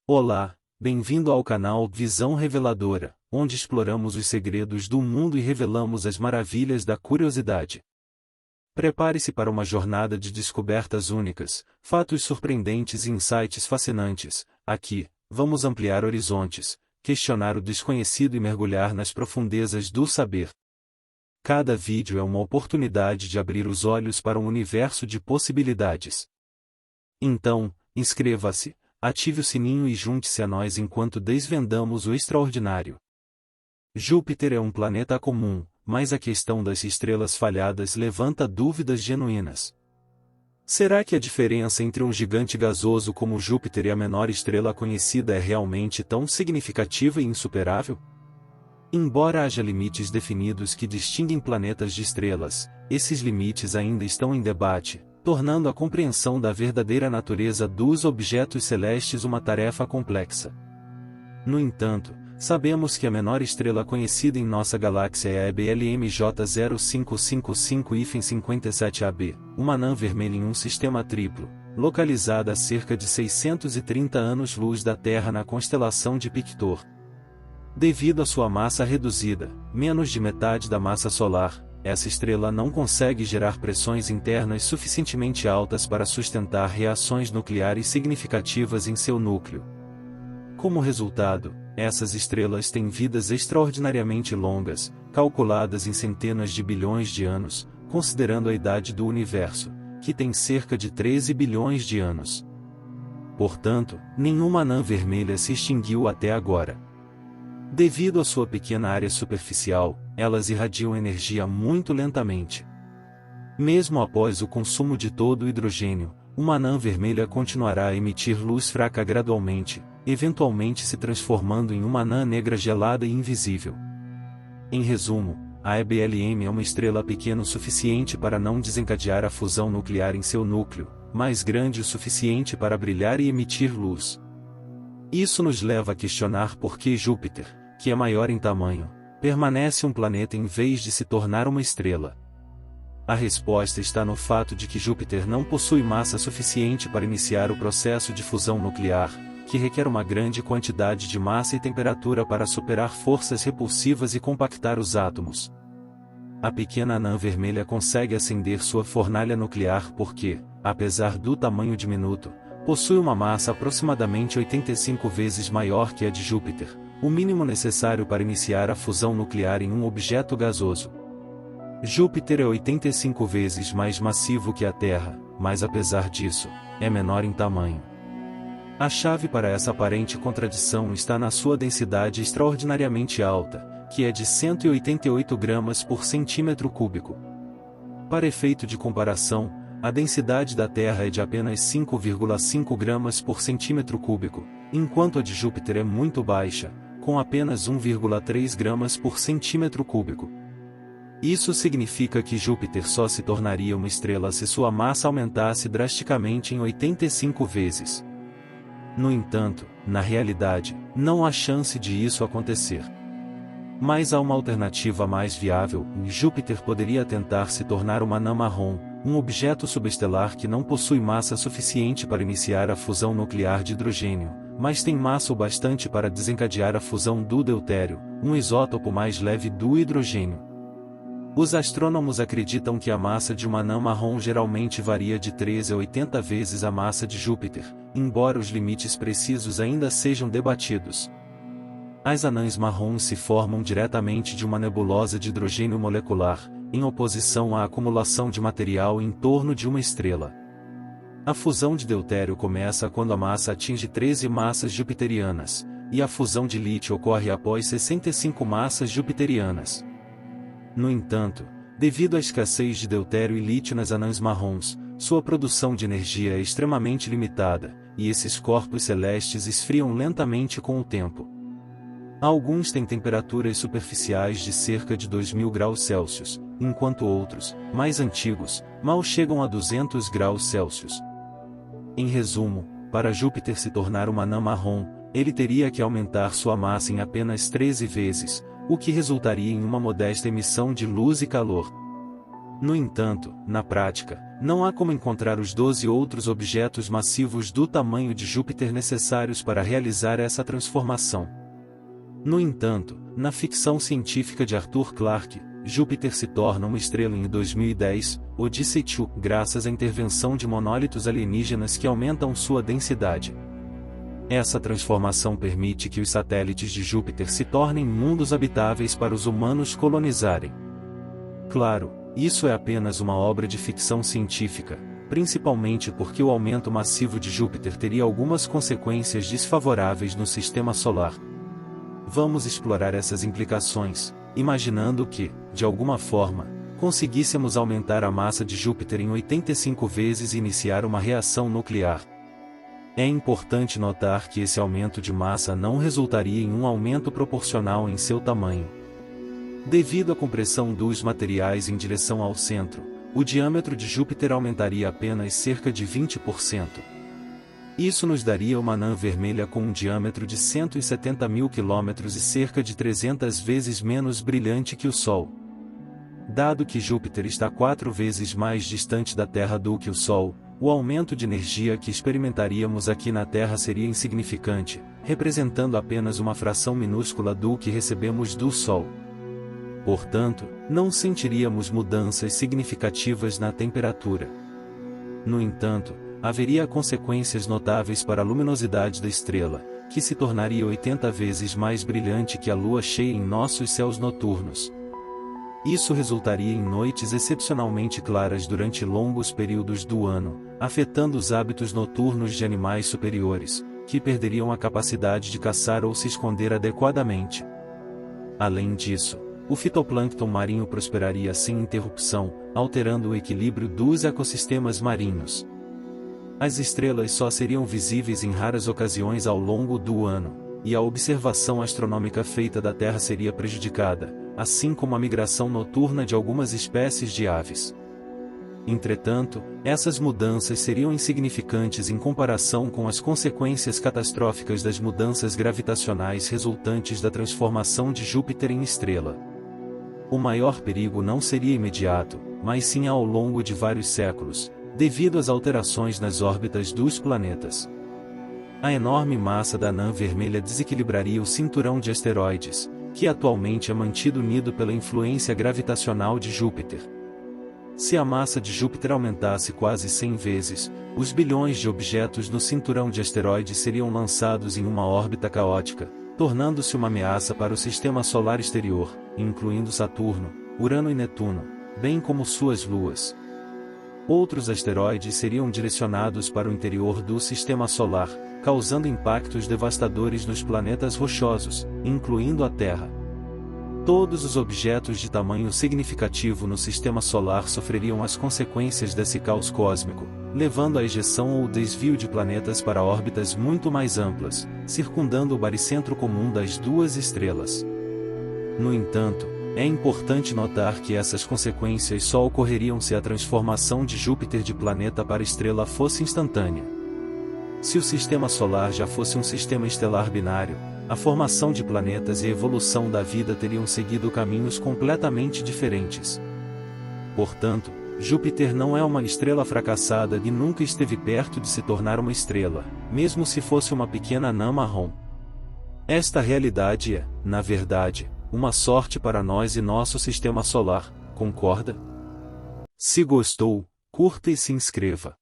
Olá, bem-vindo ao canal Visão Reveladora, onde exploramos os segredos do mundo e revelamos as maravilhas da curiosidade. Prepare-se para uma jornada de descobertas únicas, fatos surpreendentes e insights fascinantes. Aqui, vamos ampliar horizontes, questionar o desconhecido e mergulhar nas profundezas do saber. Cada vídeo é uma oportunidade de abrir os olhos para um universo de possibilidades. Então, inscreva-se, ative o sininho e junte-se a nós enquanto desvendamos o extraordinário. Júpiter é um planeta comum, mas a questão das estrelas falhadas levanta dúvidas genuínas. Será que a diferença entre um gigante gasoso como Júpiter e a menor estrela conhecida é realmente tão significativa e insuperável? Embora haja limites definidos que distinguem planetas de estrelas, esses limites ainda estão em debate, tornando a compreensão da verdadeira natureza dos objetos celestes uma tarefa complexa. No entanto, sabemos que a menor estrela conhecida em nossa galáxia é a EBLM J0555-57ab, uma anã vermelha em um sistema triplo, localizada a cerca de 630 anos-luz da Terra na constelação de Pictor. Devido à sua massa reduzida, menos de metade da massa solar, essa estrela não consegue gerar pressões internas suficientemente altas para sustentar reações nucleares significativas em seu núcleo. Como resultado, essas estrelas têm vidas extraordinariamente longas, calculadas em centenas de bilhões de anos, considerando a idade do universo, que tem cerca de 13 bilhões de anos. Portanto, nenhuma anã vermelha se extinguiu até agora. Devido à sua pequena área superficial, elas irradiam energia muito lentamente. Mesmo após o consumo de todo o hidrogênio, uma anã vermelha continuará a emitir luz fraca gradualmente, eventualmente se transformando em uma anã negra gelada e invisível. Em resumo, a EBLM é uma estrela pequena o suficiente para não desencadear a fusão nuclear em seu núcleo, mas grande o suficiente para brilhar e emitir luz. Isso nos leva a questionar por que Júpiter, que é maior em tamanho, permanece um planeta em vez de se tornar uma estrela. A resposta está no fato de que Júpiter não possui massa suficiente para iniciar o processo de fusão nuclear, que requer uma grande quantidade de massa e temperatura para superar forças repulsivas e compactar os átomos. A pequena anã vermelha consegue acender sua fornalha nuclear porque, apesar do tamanho diminuto, possui uma massa aproximadamente 85 vezes maior que a de Júpiter, o mínimo necessário para iniciar a fusão nuclear em um objeto gasoso. Júpiter é 85 vezes mais massivo que a Terra, mas apesar disso, é menor em tamanho. A chave para essa aparente contradição está na sua densidade extraordinariamente alta, que é de 188 gramas por centímetro cúbico. Para efeito de comparação, a densidade da Terra é de apenas 5,5 gramas por centímetro cúbico, enquanto a de Júpiter é muito baixa, com apenas 1,3 gramas por centímetro cúbico. Isso significa que Júpiter só se tornaria uma estrela se sua massa aumentasse drasticamente em 85 vezes. No entanto, na realidade, não há chance de isso acontecer. Mas há uma alternativa mais viável: Júpiter poderia tentar se tornar uma anã marrom, um objeto subestelar que não possui massa suficiente para iniciar a fusão nuclear de hidrogênio, mas tem massa o bastante para desencadear a fusão do deutério, um isótopo mais leve do hidrogênio. Os astrônomos acreditam que a massa de uma anã marrom geralmente varia de 13 a 80 vezes a massa de Júpiter, embora os limites precisos ainda sejam debatidos. As anãs marrons se formam diretamente de uma nebulosa de hidrogênio molecular, em oposição à acumulação de material em torno de uma estrela. A fusão de deutério começa quando a massa atinge 13 massas jupiterianas, e a fusão de lítio ocorre após 65 massas jupiterianas. No entanto, devido à escassez de deutério e lítio nas anãs marrons, sua produção de energia é extremamente limitada, e esses corpos celestes esfriam lentamente com o tempo. Alguns têm temperaturas superficiais de cerca de 2000 graus Celsius, enquanto outros, mais antigos, mal chegam a 200 graus Celsius. Em resumo, para Júpiter se tornar uma anã marrom, ele teria que aumentar sua massa em apenas 13 vezes, o que resultaria em uma modesta emissão de luz e calor. No entanto, na prática, não há como encontrar os 12 outros objetos massivos do tamanho de Júpiter necessários para realizar essa transformação. No entanto, na ficção científica de Arthur Clarke, Júpiter se torna uma estrela em 2010, Odyssey 2, graças à intervenção de monólitos alienígenas que aumentam sua densidade. Essa transformação permite que os satélites de Júpiter se tornem mundos habitáveis para os humanos colonizarem. Claro, isso é apenas uma obra de ficção científica, principalmente porque o aumento massivo de Júpiter teria algumas consequências desfavoráveis no sistema solar. Vamos explorar essas implicações, imaginando que, de alguma forma, conseguíssemos aumentar a massa de Júpiter em 85 vezes e iniciar uma reação nuclear. É importante notar que esse aumento de massa não resultaria em um aumento proporcional em seu tamanho. Devido à compressão dos materiais em direção ao centro, o diâmetro de Júpiter aumentaria apenas cerca de 20%. Isso nos daria uma anã vermelha com um diâmetro de 170 mil quilômetros e cerca de 300 vezes menos brilhante que o Sol. Dado que Júpiter está 4 vezes mais distante da Terra do que o Sol, o aumento de energia que experimentaríamos aqui na Terra seria insignificante, representando apenas uma fração minúscula do que recebemos do Sol. Portanto, não sentiríamos mudanças significativas na temperatura. No entanto, haveria consequências notáveis para a luminosidade da estrela, que se tornaria 80 vezes mais brilhante que a lua cheia em nossos céus noturnos. Isso resultaria em noites excepcionalmente claras durante longos períodos do ano, afetando os hábitos noturnos de animais superiores, que perderiam a capacidade de caçar ou se esconder adequadamente. Além disso, o fitoplâncton marinho prosperaria sem interrupção, alterando o equilíbrio dos ecossistemas marinhos. As estrelas só seriam visíveis em raras ocasiões ao longo do ano, e a observação astronômica feita da Terra seria prejudicada, assim como a migração noturna de algumas espécies de aves. Entretanto, essas mudanças seriam insignificantes em comparação com as consequências catastróficas das mudanças gravitacionais resultantes da transformação de Júpiter em estrela. O maior perigo não seria imediato, mas sim ao longo de vários séculos, devido às alterações nas órbitas dos planetas. A enorme massa da anã vermelha desequilibraria o cinturão de asteroides, que atualmente é mantido unido pela influência gravitacional de Júpiter. Se a massa de Júpiter aumentasse quase 100 vezes, os bilhões de objetos no cinturão de asteroides seriam lançados em uma órbita caótica, tornando-se uma ameaça para o sistema solar exterior, incluindo Saturno, Urano e Netuno, bem como suas luas. Outros asteroides seriam direcionados para o interior do sistema solar, causando impactos devastadores nos planetas rochosos, incluindo a Terra. Todos os objetos de tamanho significativo no sistema solar sofreriam as consequências desse caos cósmico, levando à ejeção ou desvio de planetas para órbitas muito mais amplas, circundando o baricentro comum das duas estrelas. No entanto, é importante notar que essas consequências só ocorreriam se a transformação de Júpiter de planeta para estrela fosse instantânea. Se o sistema solar já fosse um sistema estelar binário, a formação de planetas e a evolução da vida teriam seguido caminhos completamente diferentes. Portanto, Júpiter não é uma estrela fracassada e nunca esteve perto de se tornar uma estrela, mesmo se fosse uma pequena anã marrom. Esta realidade é, na verdade, uma sorte para nós e nosso sistema solar, concorda? Se gostou, curta e se inscreva.